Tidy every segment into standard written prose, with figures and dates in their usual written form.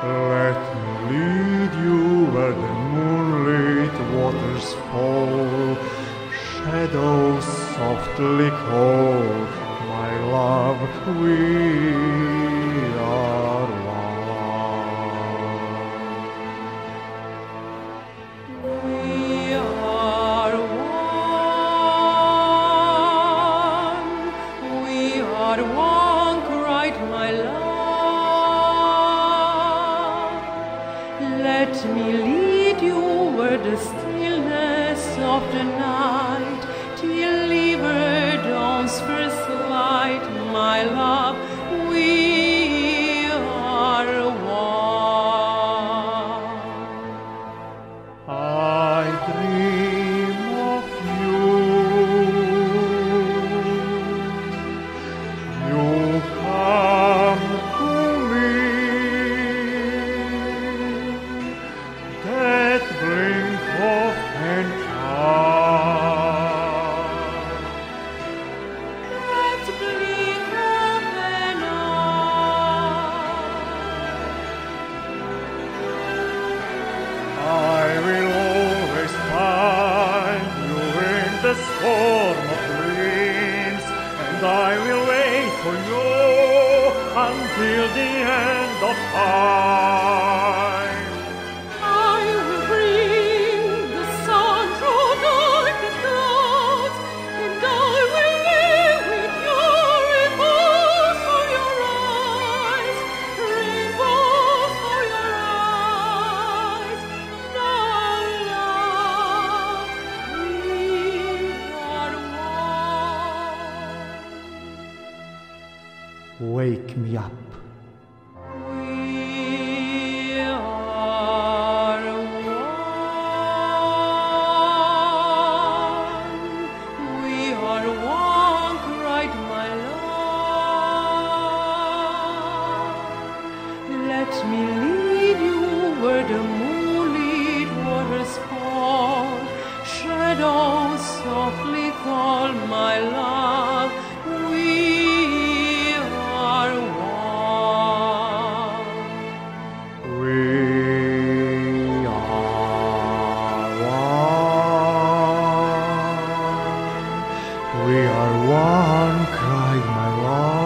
Let me lead you where the moonlit waters fall, shadows softly call, my love, we are one. We are one. We are one, cried my love. Let me lead you where the stillness of the night deliver dawn's first light, my love. We are one. I dream of you. You come to me. That blink of an eye. That blink of an I will always find you in the storm of dreams, and I will wait for you until the end of time. I will bring the sun through darkest clouds, and I will live with your rainbows for your eyes, rainbows for your eyes. Now, love, we are one. Wake me up. We are one. We are one, cried my love. Let me lead you where the moonlit waters fall, shadows softly call, my love. We are one. We are one. We are one, cried my love.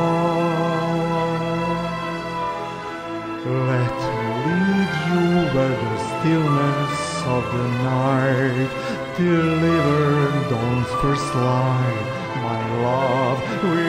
Let me lead you where the stillness of the night deliver dawn's first light, my love. We